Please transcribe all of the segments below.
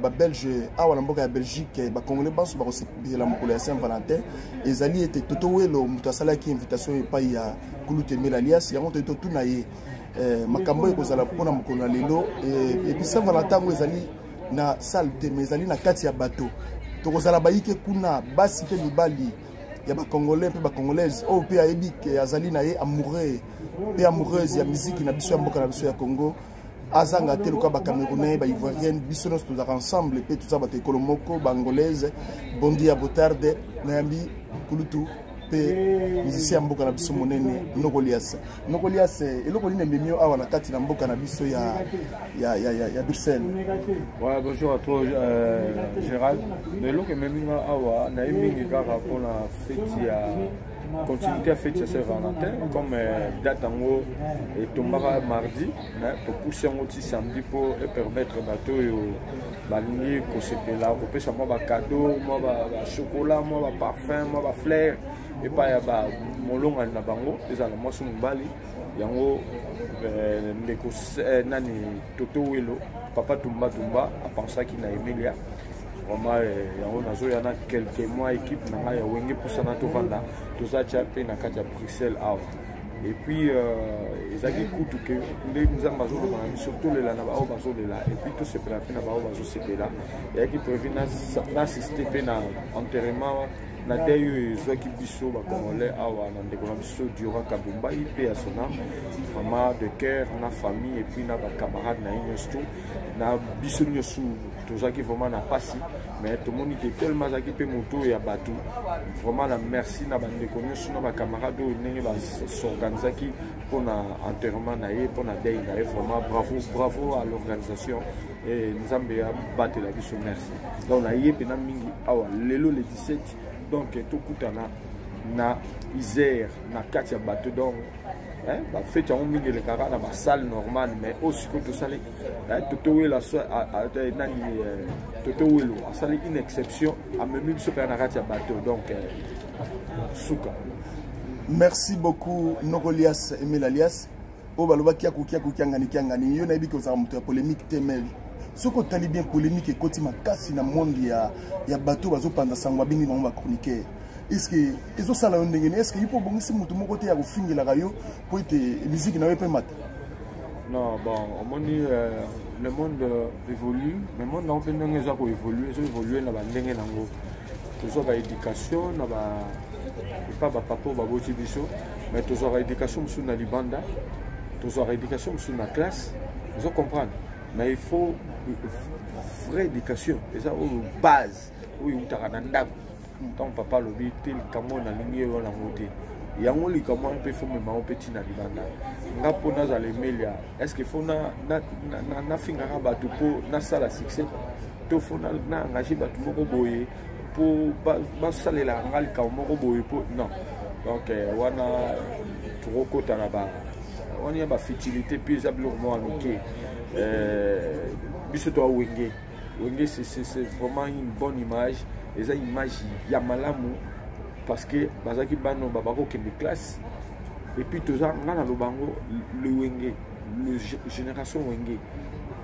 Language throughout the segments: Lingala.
Belge, à Belgique, Congolais, la Mokolo Saint-Valentin, et Zali était Toto Welo, Moutasala qui invitation et pas ya Kouloute Melalias, il y a un tout naïe. Makambo et Kozala Pona Mokolo Lelo, et puis Saint-Valentin, où Zali na salle, mais Zali na Katia bateau. Tokozala Baïke Kuna, Bassi Mibali, il y a des Congolais et des Congolaises, au pays Aébik, Azali naïe amoureux, et amoureuse, il y a musique qui n'a pas besoin de Congo. Azanga te luka ba Camerounais ba Ivoirienne bisonos tous ensemble et tout ça ba te kolomoko bangolaise bondi à botarde nayambi kulutu pe musicien mboka na biso monene Nokolias eloko line memio awa na kati na mboka na biso ya Bruxelles. Ouais, bonjour à toi Gérald. Mais eloko memio awa na emingi kaka pour la fête ya continuité à fête Saint-Valentin comme date en haut et tombera mardi pour pousser un petit samedi pour permettre bateau balingi ko sepela ko pesa moi ba cadeau moi ba chocolat moi ba parfum moi ba fleurs et pas ya ba molonga na bango ezala moi so mbali yango ndeko nani Toto Welo papa Tumba a pensé qu'il na Emilia vraiment yango nazo yana quelques mois équipe na ya wenge pusana to vanda to za chape na kati ya Bruxelles awa et puis ezaki kutu ke les nzamba zo na surtout le lana ba o bazo de là et puis tout se prépare na ba o bazo sepela et qui prévu na assister pe na enterrement na deyo ezwaki biso ba Congolais awa na ndeko na biso Diora Kabumba ipe ya sona vraiment de cœur na famille et puis na ba camarades na inyosto na biso nyosu tozaki vraiment na pasi mais tout le monde qui est tellement zaki pe moto ya batu vraiment la merci na bandeko nyosu na ba camarades ndenge ba s'organisaki pour na enterrement na ye pour na day na ye vraiment bravo à l'organisation et nzambe ya batela biso merci donc na ye pe na mingi awa lelo le 17 donc tout kutana na Isère na kati ya bateau donc bah fait on mingi le kara na ba salle normale mais aussi que tout ça Toto Welo nani Toto Welo a sali une exception a même super na kati ya bateau donc suka. Merci beaucoup Nokolias et Melalias o baloba kia ngani yo na bi ko za muto polémique temel soko tali bien polémique et koti makasi na monde ya bateau bazo panda sangwa bingi na ba chroniqueur est-ce que ezo sala ndengene est-ce que ipo bongisi mutu moko te ya ko fingela kayo po ete musique na wepe mata non bon au monde le monde évolue le monde na open ndenge za ko évoluer na ba ndenge nango toujours ba éducation na ba pas ba papa ba boti biso mais toujours éducation sur na libanda toujours éducation sur na classe vous comprendre mais il faut vraie éducation et ça aux base oui on t'a ndako ton papa le dit tel kamo na ligne wala ngote yango li kamo un peu faut même au petit na libanda ngapo na za lemelia est-ce que faut na finga batu po na sala succès to faut na ngaji batu moko boye pour ba salela ngali kamo moko boye po non donc wana trop kota na ba on y a ba fertilité puis ça blo mo anoké biso to wenge c'est vraiment une bonne image et ça image ya malamu parce que bazaki bano babako kembe classe et puis tout ça ngana lobango le wenge le génération wenge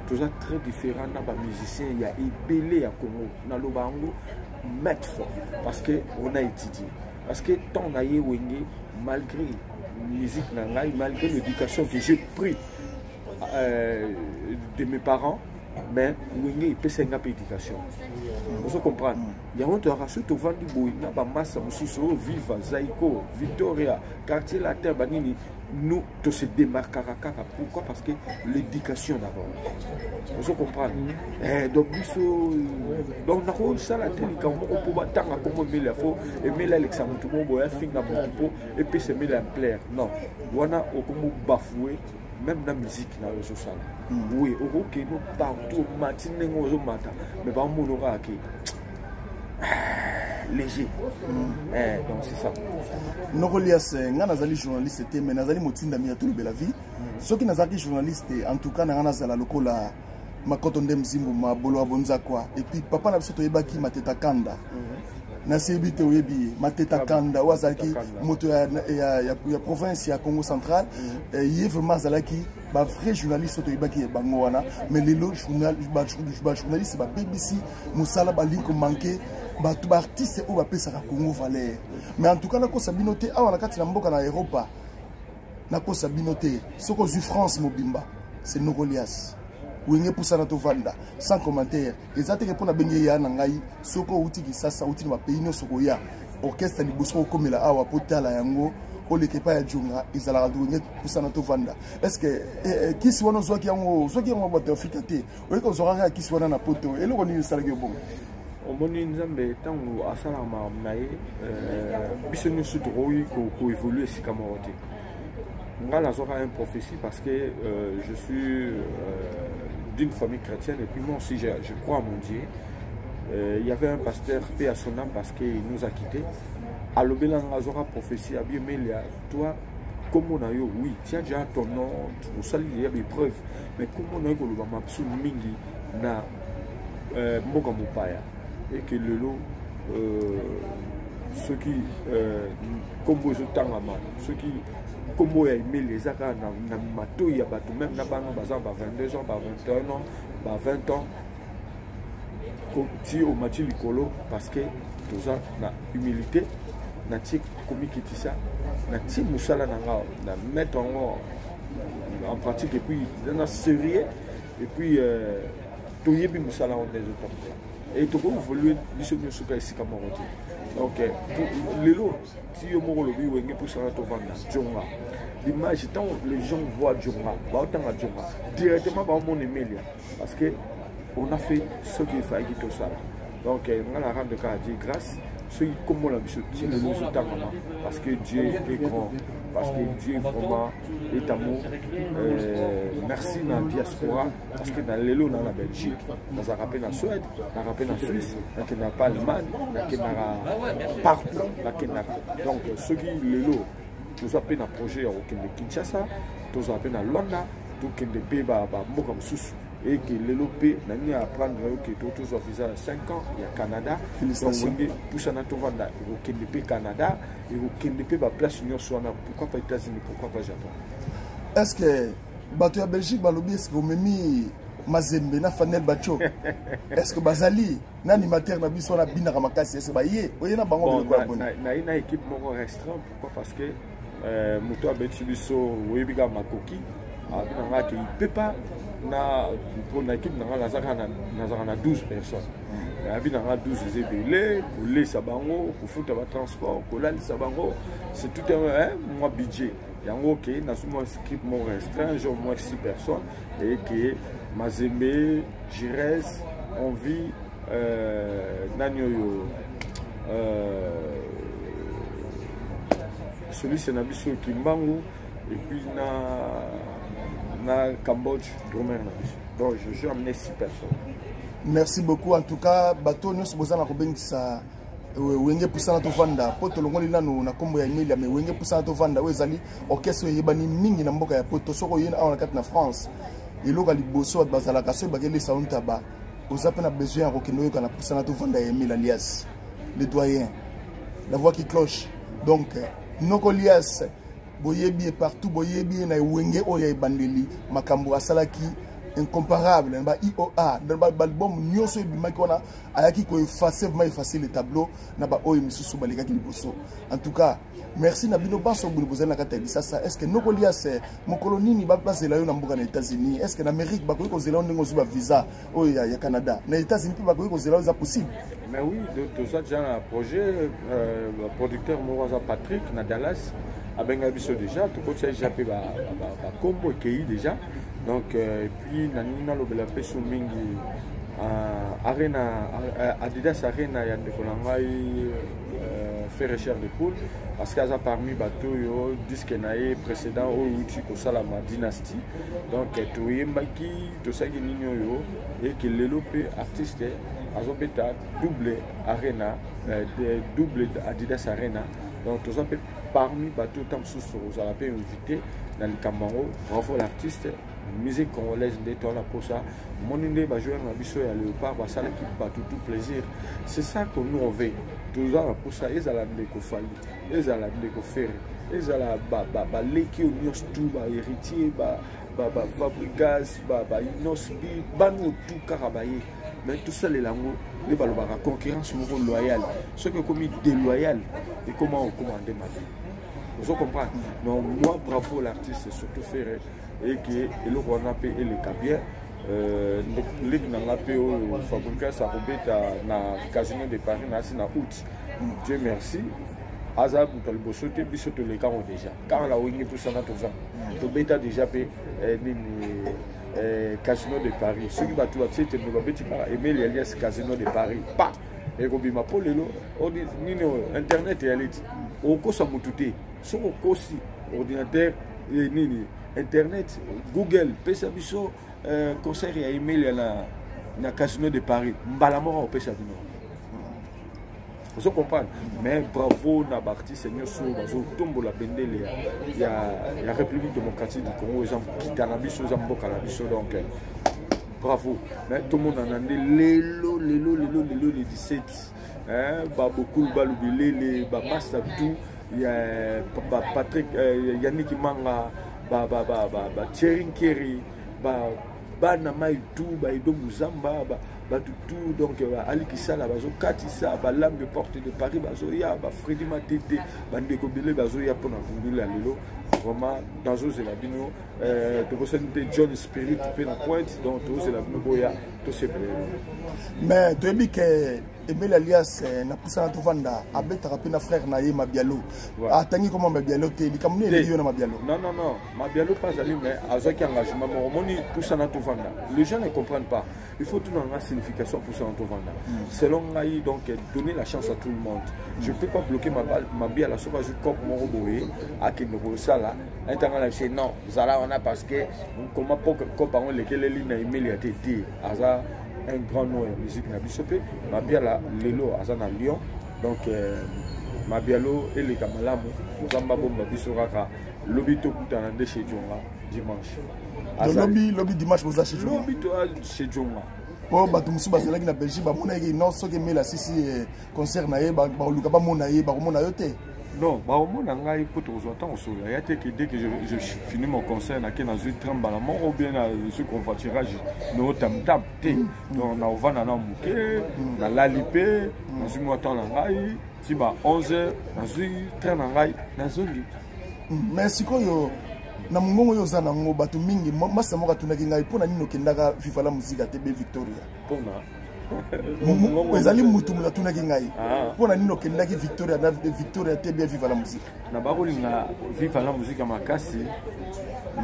tout ça très différent na ba musicien ya ebele ya Congo na lobango maître parce que on a étudié parce que tant na ye wenge malgré musique na ngai malgré l'éducation que j'ai pris de mes parents mais wenge peut senga éducation vous comprenez il y a honte à surtout vendu boina ba massa mususo viva zaiko Victoria quartier la terre banini nous to se démarquera pourquoi parce que l'éducation d'abord vous comprenez donc biso donc na ko sala telika moko po batanga ko mobile fo et mais l'Alexa mutu mo boya finga mutu et puis se mettre en plaire non wana okomo bafoué même dans la musique na réseau ça oui ok nous partout matin ngo mata mais ba monora ki léger donc c'est ça Nokolias nga nazali journaliste te mais nazali motinda mi ya tout la vie ceux qui nazali journaliste en tout cas na nazala lokola makoto ndem zimbu mabolo abonza quoi et puis papa na biso to yebaki mateta kanda nasebi te oyebi Mateta Kanda wazaki moto ya province ya Congo central ye vraiment azalaki ba vrai journaliste to yebaki bango wana mais lelo journaliste ba BBC musala ba link manqué ba tout artiste o ba pesa ka Congo valeur mais en tout cas na ko sabino te awa na kati na mboka na Europa na ko sabino te soko zu France mobimba c'est Nogolias wenge poussa na to vanda sans commentaire ezate ke pona benge ya na ngai soko uti kisasa uti na pays no soko ya orchestre liboso komela awa potala yango oleke pa ya junga izala wenge poussa na to vanda est-ce que kisi wana zoki yango boto fikate oyeko zoranga kisi wana na poto eloko ni salaki bon omoni nzambe tango asala ma nae biso no su droit ko évoluer sikamote ngala zoka une prophétie parce que je suis d'une famille chrétienne et puis moi aussi je crois à mon Dieu. Il y avait un pasteur paix à son âme parce qu'il nous a quittés. À l'obélan azora prophétie à bien mais toi comme on a eu oui tu as déjà ton nom au salut il y a des preuves mais comme on a eu le mapsu mingi na mboka mopaya et que le lot ceux qui comme vous tangama ceux qui Comment aimer les arts na mato ya bato même na bango bazan ba 22 ans ba 21 ans ba 20 ans si au mati likolo parce que tout ça na humilité na ti komiki ça na ti musala na nga na mettre en pratique et puis na sérieux et puis to yebi musala on des autres et to ko évoluer biso biso ka isika moroti donc les lots si yo moko lobi wenge pour ça to vanda jonga l'image tant les gens voient jonga ba otanga jonga directement ba mon email parce que on a fait ce qu'il fallait tout ça donc on a rendre cas dire grâce ceux comme on l'a vu sur le nous parce que Dieu est grand parce que Dieu vraiment est amour merci dans la diaspora parce que dans l'élo dans la Belgique dans la rappel en Suède dans la rappel en Suisse dans la Allemagne dans partout donc ceux qui l'élo tous à peine un projet au Kinshasa tous à peine à Londres tout qui ne paye pas comme sous et que l'élopé n'a à prendre que tous aux visa 5 ans il y a Canada donc pour ça n'a tout vendre au Kennedy Canada et au Kennedy ba place union soit pourquoi pas États-Unis pourquoi pas Japon est-ce que bateau ya Belgique balobi est-ce que vous memi Mazembe na Fanel Bacho est-ce que bazali na animateur na biso na binaka makasi est-ce ba yé oyena bango na une équipe moko restreint pourquoi parce que moto abeti biso oyebika makoki il ne peut pas pour une équipe na 12 personnes. Il y a 12 zébélés, pour les sabango, pour foutre le transport, pour les sabango, c'est tout un budget. Il y a un script restreint, j'ai au moins 6 personnes, et que Mazembe, Gires, on vit Nanyoyo. Celui c'est Nabiso Kimbangu, et puis na Cambodge, donc je amené 6 personnes. Merci beaucoup en tout cas bateau nous sommes na kobengisa wenge pusana to vanda poto longoli nanu na kombo ya Emilia mais wenge pusana to vanda wezali orchestre yebani mingi na mboka ya poto soko yena awa na kati na France iloka liboso bazala kaso bakele saunta ba ozape na besoin ya kokendo yoka na pusana to vanda ya Emilia alias le doyen la voix qui cloche donc Nogolias boyebi partout boyebi na wenge oya bandeli makambo asalaki incomparable dans ba IOA dans ba album nyoso bimaki wana ayaki ko effacer le tableau na ba oyo misusu baleka ki liboso en tout cas merci na bino baso bulu bozana kata bisasa est-ce que Nogolias mokolo nini ba bazela yo na mboka na États-Unis est-ce que na Amérique ba ko zela ndenge zuba visa oyo ya Canada na États-Unis ba ko zela za possible mais oui de ça déjà un projet le producteur Moraza Patrick na Dallas a benga biso déjà tout côté jappé ba combo qui déjà donc et puis nanina lobela peso mingi arena Adidas arena ya ndekolangai fait recherche de poule parce qu'il y a parmi bateau yo disque naé précédent au outil ko sala ma dynastie donc to yembaki to saki ninyo yo et que l'élopé artiste azobeta double arena double Adidas arena donc tout ça parmi bateau tam sous aux alapé invité dans le Cameroun bravo l'artiste musique congolaise de toi la pour ça mon idée va jouer un biso ya léopard va ça l'équipe pas tout plaisir c'est ça que nous on veut toujours pour ça ils allaient de Fali ils allaient de faire ils allaient ba leki au nyos tout ba héritier ba Fabregas ba Inosbi ba nous tout carabaye mais tout ça les langues les balles la concurrence loyale ce que comme déloyal et comment on commande ma vie vous comprenez donc moi bravo l'artiste surtout faire et que le Rwanda et les Cabiers les n'a pas au Fabregas a robé na casino de Paris na août Dieu merci Azab dans le bossoté bisoto les carons déjà car la wing tout ça na tout ça to beta déjà pe casino de Paris ce qui va tout c'était nous va petit par Emile alias casino de Paris pas et comme ma pour lelo nino internet et elite au ko sa mututé so ko si ordinateur et nini internet Google pesa biso concert ya Emile na casino de Paris mbalamora au pesa bino vous comprenez mais bravo na barti seigneur so bazo tombo la bendele ya République démocratique du Congo exemple kitanabiso zamboka na biso donc bravo mais tout le monde en a lelo le 17 hein babokul balubile ba master tout il y a Patrick Yannick Manga ba Thierry Kerry ba na mai tout ba Edo Muzamba ba tout donc Ali Kisala bazo Katissa ba Lambe porte de Paris bazo ya ba Freddy Matete ba ndeko bele bazo ya pona kundula lelo vraiment dans eux la bino de possibilité John Spirit pe na pointe donc tous la bino boya tout c'est mais tu dis que Emile alias na poussa na tovanda abeta rapina frère na ye Mabialo atangi comment Mabialo te li kamune le na Mabialo non Mabialo pas ali mais azaki engagement moni poussa na tovanda les gens ne comprennent pas il faut tout dans la signification poussa na tovanda selon ngai donc donner la chance à tout le monde je peux pas bloquer ma bia la soba juste comme mon roboé à qui ne ça là intérêt là c'est non zala on a parce que comment pour comparer lesquels lignes na Emile a été aza un grand nom en musique na bisopé Mabiala lelo azana Lyon donc Mabialo et les Kamalamu zamba bomba bisoraka lobito kutana de chez Djonga dimanche lobby dimanche vous achetez lobito chez Djonga po bato musu bazalaki na Belgique ba mona ki non soki Emile sisi concert na ye ba luka ba mona ye ba mona yo te non, bah au moins on a eu pour autant au soleil. Il y a que dès que je finis mon concert, na kena zui tremble la mort ou bien na ce convoiturage, no tam tam te. Donc na ovana na muke, na lalipé, na zui motan na ngai, ti ba 11h, na zui train na ngai, na zoli. Mais sikoyo na mungongo yo za na ngo bato mingi masa moka tunaki ngai pona nino kendaka viva la musique te be Victoria. Pona ezali mutu mutu tunaki ngai pona nino kendaki Victoria na Victoria te bien viva la musique na bakolinga viva la musique makasi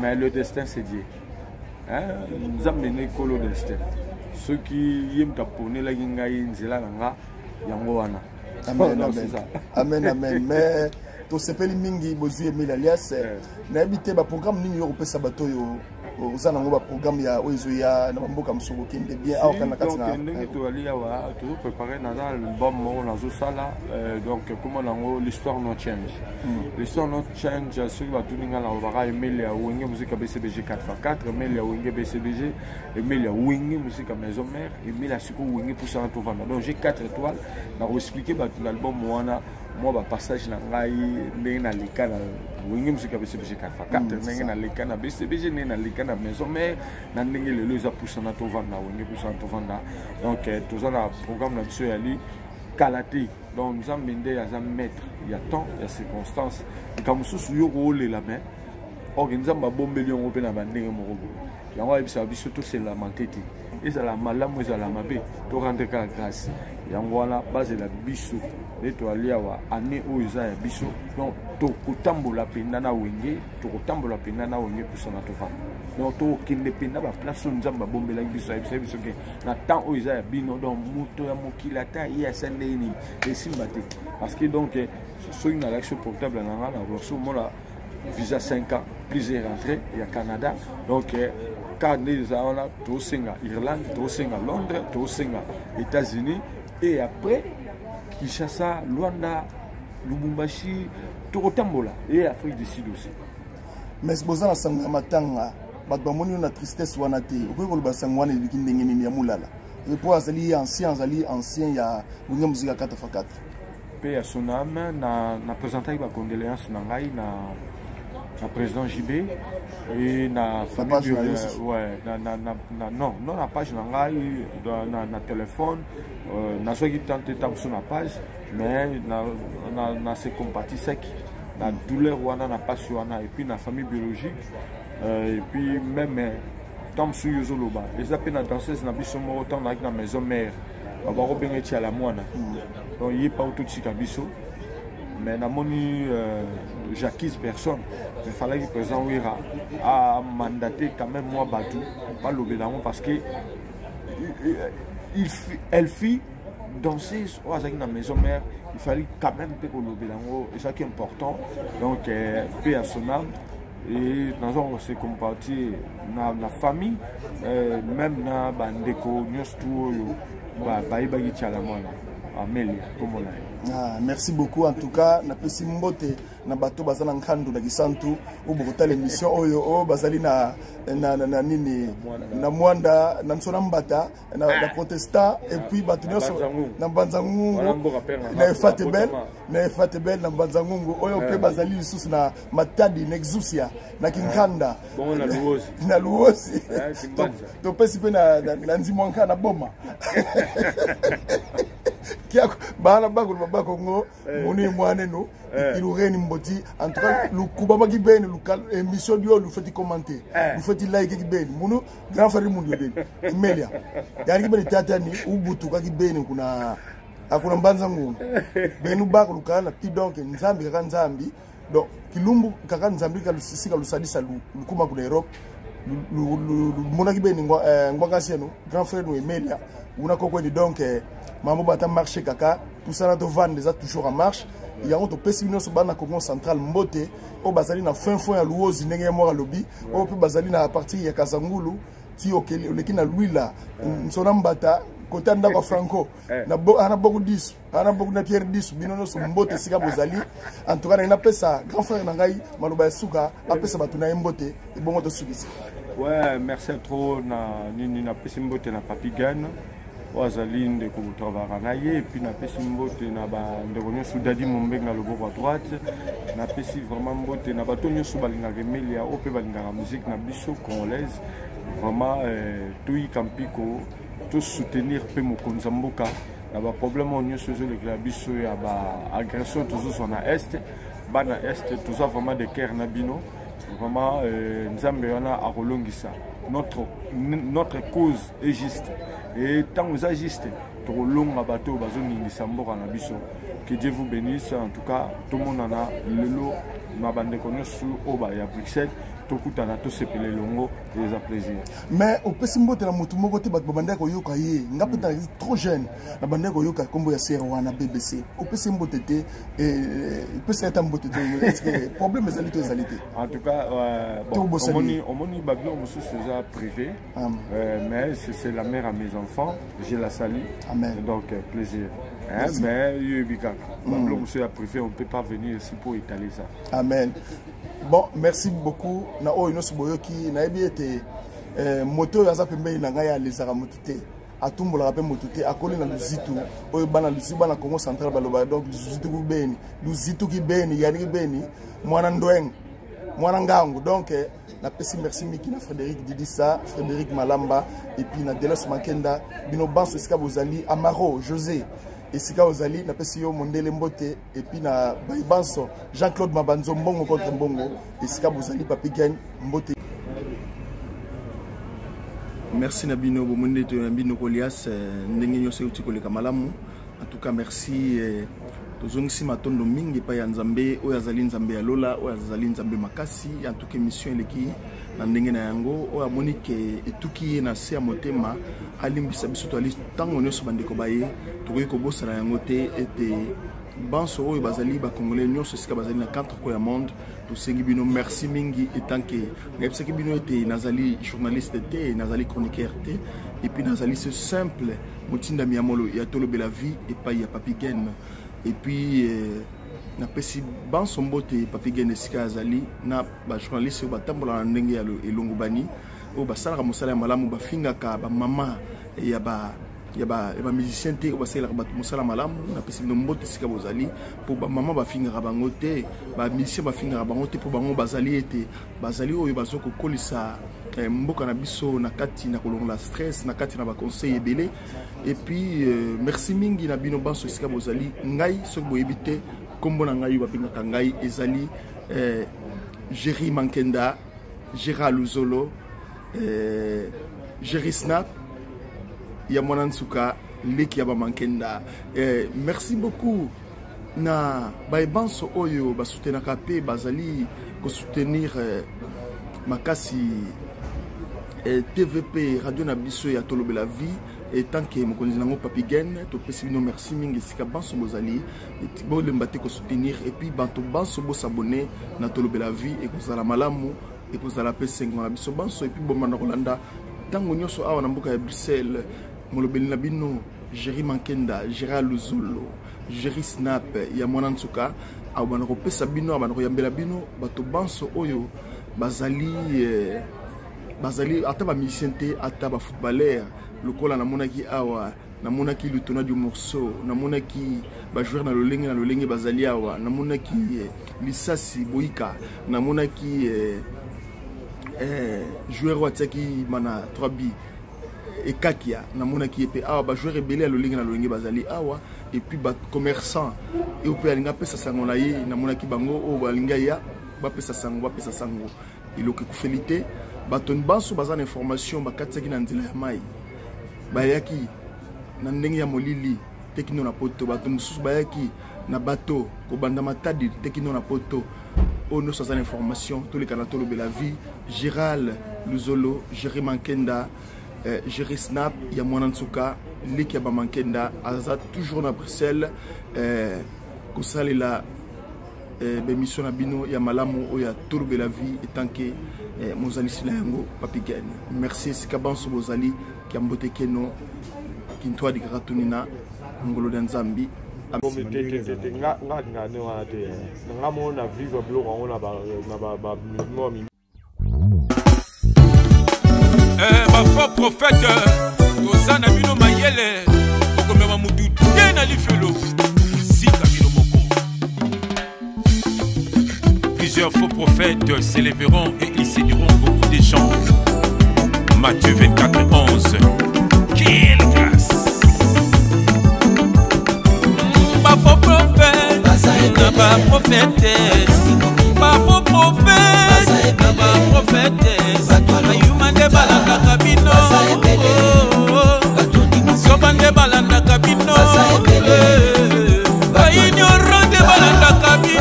mais le destin c'est Dieu hein nous amener kolo destin ceux qui yem tapone la ngai nzela nga yango wana amen mais to sepeli mingi bozui Emile alias na habité ba programme nini yo kopesa bato yo uzana ngo ba programme ya oizo ya na mboka msoko kende bien au kana katina ndenge to ali awa to préparer na album mo na zo sala donc comment nango l'histoire no change l'histoire no change sur ba tuninga na ba Emile ya wenge musique BCBG 4x4 Emile ya wenge BCBG Emile ya wenge musique maison mère Emile siko wenge pour ça to vendre donc j'ai 4 étoiles na expliquer ba l'album wana moi ba passage na ngai ndenge na likana wenge musique BCBG 4x4 ndenge na likana BCBG ndenge na likana maison mère na ndenge lelo za poussa na to vendre wenge poussa to vendre donc tous na programme na biso yali kalaté donc nous avons bindé à mettre il y a temps il y a circonstances comme sous yo rôle la main organiser ma bombe lion open na bandenge moko yango ebisa biso to c'est lamenté et ça la malamu et ça la mabe to rendre grâce yango wana base la biso l'étoile wa année où ils a biso donc to kotambola penda na wenge to kotambola penda na wenge pour ça na to fa donc to kinde penda ba place nzamba bombe la biso biso ke na temps où ils a bino donc moto ya mokila ta ya sende ni esimbate parce que donc so une action portable na na reçu mola visa 5 ans plusieurs rentrées il y a Canada donc quand les a to singa Irlande to singa Londres to singa États-Unis et après Kinshasa, Luanda, Lubumbashi, Tokotambola et Afrique du Sud aussi. Mais si vous avez un matanga, bato bamoni na tristesse wana te okoki koloba sango wana eleki ndenge nini ya mulala po azali ancien ya bonge muzika 4x4 mpe ya soname na présentaki bacondoléance na ngai na président JB et na famille ouais non na page na ngai na téléphone nazwaki tante tamso na page mais na se compatisaki na douleur wana na pasi wana et puis na famille biologique et puis même tamso yozoloba eza pe na danseuse na biso moko ntango nayaki na maison mère babakobenga eti ala mwana donc ye pa ototika biso mais namoni j'acquise personne mais fallait que président Wira a mandaté quand même moi Batou pas l'obédamon parce que elle fit danser dans la maison mère il fallait quand même que l'obédamon et ça qui est important donc paix à son âme et dans un c'est comparti la famille même na bandeko nyostou ba ibagi tchala mwana Amélie comme on l'a. Merci beaucoup en tout cas na pesi mbote na bato bazana nkandu na gisantu ubukota l'émission oyo bazali na nini na mwanda na nsona mbata na protestant et puis bato nyoso na Mbanzangungu na Efatebel na Mbanzangungu oyo pe bazali lisusu na Matadi na Exusia na Kinkanda na Luosi to pesi pe na Nzimwanka na Boma bana bakulu babakongo muni mwane no ilureni mboti en tout cas lu kubaba kibeni lu émission dio lu feti commenter lu feti like kibeni munu grand frère mundu beni Melia yani kibeni tata ni ubutu ka kibeni kuna akuna Mbanzangungu benu bakulu kana ti donc nzambi kaka nzambi donc kilumbu kaka nzambi ka lusisika lusadisa lu kuma kuna Europe lu mona kibeni ngwanga sieno grand frère no Melia una kokweni donc mambo bata marché kaka tout ça to vendre déjà toujours en marche il y a autre pessimino so bana Congo central mbote o bazali na fin ya Luozi ndenge ya mora lobi o pe bazali na partie ya Kasangulu ti okeli oleki na Luila nsona mbata kota ndako Franco na ana beaucoup 10 ana beaucoup na Pierre 10 binono so mbote sika bozali en tout cas na pesa grand frère na ngai maloba suka apesa batu na mbote e bongo to sukisi ouais merci trop na nini na pesa mbote na Papigane Wazali ndeko travara na ye et puis na pesi mbote na ba ndeko nyosu dadi mombenga loboko à droite na pesi vraiment mbote na bato nyosu balinga Melia ope balinga la musique na biso congolaise vraiment tout kampiko tout soutenir pe mokonza mboka na ba problème nyosu zo le biso ya ba agression toujours sur na est bana est tout vraiment de cœur na bino vraiment nzambe wana akolongisa notre cause est juste et tant vous agissez trop long à bateau bazoni sambo na biso que Dieu vous bénisse en tout cas tout le monde en a le lot ma bande connaît sous oba ya Bruxelles tout kutana tout se pele longo les plaisir mais au pesimbo te la mutu moko te bat bande ko yoka ye ngapeta trop jeune na bande ko yoka kombo ya serwa na BBC au pesimbo te peut être mbote te est-ce que problème ezalité en tout cas omoni bablo musu c'est privé mais c'est la mère à mes enfants je la salue amen donc plaisir mais yubika bablo musu a privé on peut pas venir ici pour étaler ça amen. Bon, merci beaucoup. Na o inosu boyoki na ebi ete moto ya za pembeni na ngai ya lezaka motute. Atumbola ka pe motute akoli na luzitu. Oyo bana luzitu bana Congo central baloba donc luzitu ku beni. Luzitu ki beni yani ki beni mwana ndweng. Mwana ngangu donc na pesi merci miki na Frédéric Didissa, Frédéric Malamba et puis na Delos Makenda, bino banso esika bozali Amaro, José. Et si vous allez, na pesi yo mondele mbote et puis na baibanso Jean-Claude Mabanzo mbongo contre mbongo et si vous allez Papigane mbote. Merci na bino bo monde to bino Golias ndenge nyose uti koleka malamu. En tout cas merci tozongisi matondo mingi pa ya Nzambe oyo azali Nzambe ya Lola oyo azali Nzambe makasi en tout cas mission eleki na ndenge na yango oyo amonike etuki na se ya motema alimbisa biso to ali tango nyonso bandeko baye tokoki kobosana yango te ete banso oyo bazali ba congolais nyonso sika bazali na quatre coins ya monde tosengi bino merci mingi etanke ngayebisaki bino ete nazali journaliste te nazali chroniqueur te et puis nazali ce simple motinda miamolo ya tolobela vie epai ya Papigane et puis na pesi ban sombote papi gende sika azali na ba journaliste ba tambola na ndenge ya elongo bani o ba sala mosala ya malamu ba fingaka ba mama ya ba musicien te o ba sala ba mosala malamu na pesi nombote sika bozali po ba mama ba fingaka bango te ba musicien ba fingaka bango te po bango bazali ete bazali oyo bazoko kolisa mboka na biso na kati na kolongola stress na kati na ba conseil ebele et puis merci mingi na bino banso sika bozali ngai soki boyebi te kombo na ngai bapengaka ngai ezali Jerry Mankenda, Gérald Luzolo, Jerry Snap, Yamonansuka, Leki Yaba Mankenda. Merci beaucoup na baibanso oyo basoutenaka pe bazali ko soutenir makasi TVP Radio Nabiso ya Tolobe la vie. Et tant que mon collègue nango papi gen to pesi bino merci mingi sika banso bozali et bo le mbate ko soutenir et puis banto banso bo s'abonner na Tolobe la vie et ko zala malamu et ko zala pe5 na biso banso et puis bo mana kolanda tango nyoso awa na mboka ya Bruxelles molobeli na bino Jerry Mankenda, Gérald Luzolo, Jerry Snap ya Mwanansuka awa bana ko pesa bino bana ko yambela bino bato banso oyo bazali ata ba musicien te ata ba footballeur lokola namonaki awa namonaki lutona du morceau namonaki ba joueur na lolenge bazali awa namonaki lisasi boika namonaki joueur wataki mana 3B ekakia namonaki epe awa ba joueur ebele na lolenge bazali awa et puis ba commerçant et ope alinga pesa sango na ye namonaki bango o balinga ya ba pesa sango iloke kufelite baton banso bazana information bakatsaki na nzela ya mai bayaki na ndenge ya molili tekino na poto bato mususu bayaki na bato ko banda matadi tekino na poto ono sa information tous les canaux Tolobe la vie Gérald Luzolo, Jerry Mankenda, Jerry Snap ya Mwanansuka Leki Yaba Mankenda aza toujours na Bruxelles ko salela mission na bino ya malamu oya Tolobe la vie etant que mozali silango papi gen merci sikabanso bozali kiambote keno kintwa dikaratunina ngolo de Nzambi ba faux prophète tozana bino mayele okomema mutu te na lifelo sika bino moko. Plusieurs faux prophètes s'élèveront et ils séduiront beaucoup de gens. Matthieu 24:11. Quelle grâce! Pas faux prophète, pas prophétesse. Pas faux prophète, pas prophétesse. Ayumande balanda kabino, sobande balanda kabino, ignorante balanda kabino.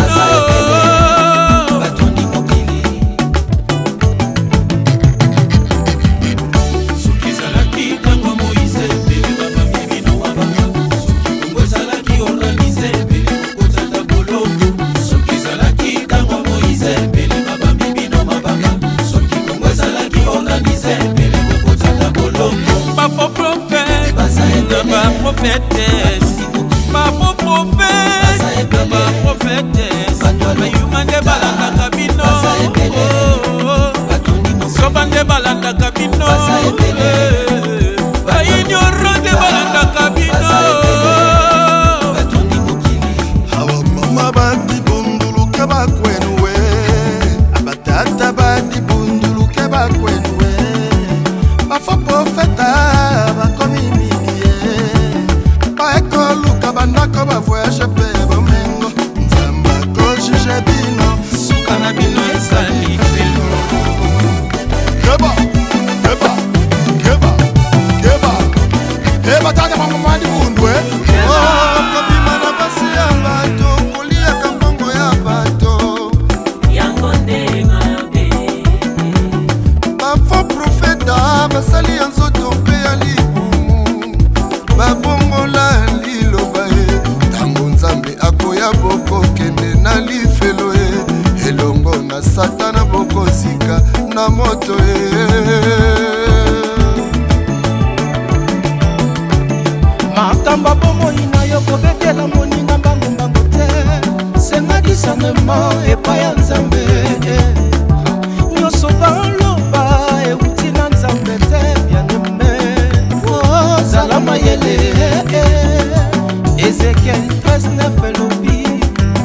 Prophétesse, pas faux prophète, pas prophétesse. Ayumande balanda kabino, sobande balanda kabino, ignorante balanda kabino. Hawa mama bati bundulu kaba kwenwe, abatata bati bundulu kaba kwenwe. Pas faux prophète, ba komi bandako bavoyage pe bomengo nzamba kojije bino suka na bino ezali felo keba tata mamamadi bundwe kobima na basi ya bato koliaka mbongo ya bato yango ndemabe bafo profeta basali ya nzoto mpe ya libumu babongola liloba tango nzambe akoya boko kende na lifelo elongo na satana boko zika na moto makamba bomoi na yo kobetela moninga mbangu te senga discernement epai ya Nzambe nyonso baloba euti na Nzambe te bien-aimé zala mayele Ézéchiel 13:9 elobi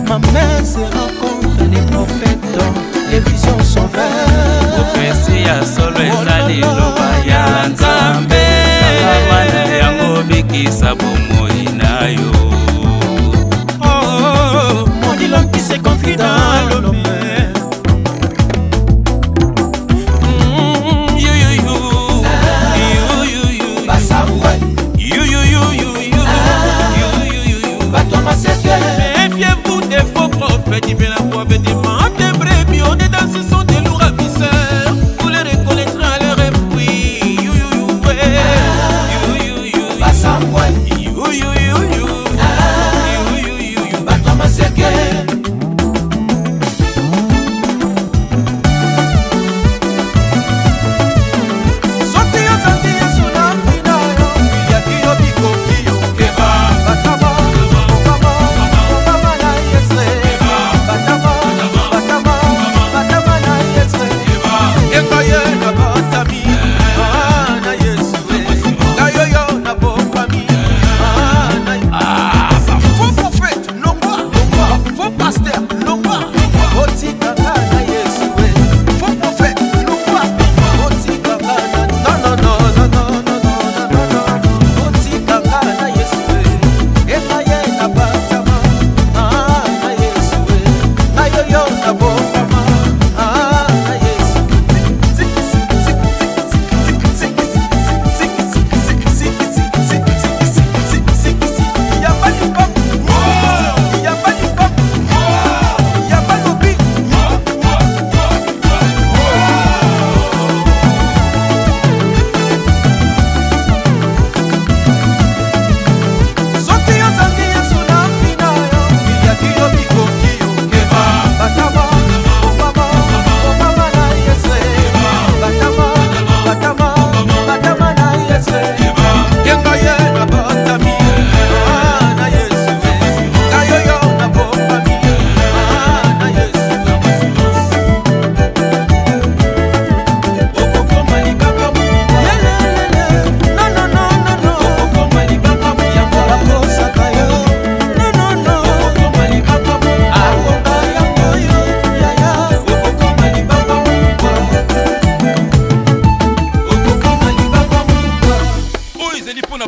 ma main se rencontre les prophètes les visions sont vertes prophétie ya solo ezali loba ya Nzambe amana yango bikisa bomoi na yo mon dit l'homme qui se confie dans l'homme méfiez-vous des faux prophètes, il fait la prophète des des brebis, on est dans ce sont des lourds ravisseurs, vous les reconnaîtrez à leur esprit.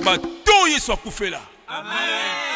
Bato yesu akufela. Amen.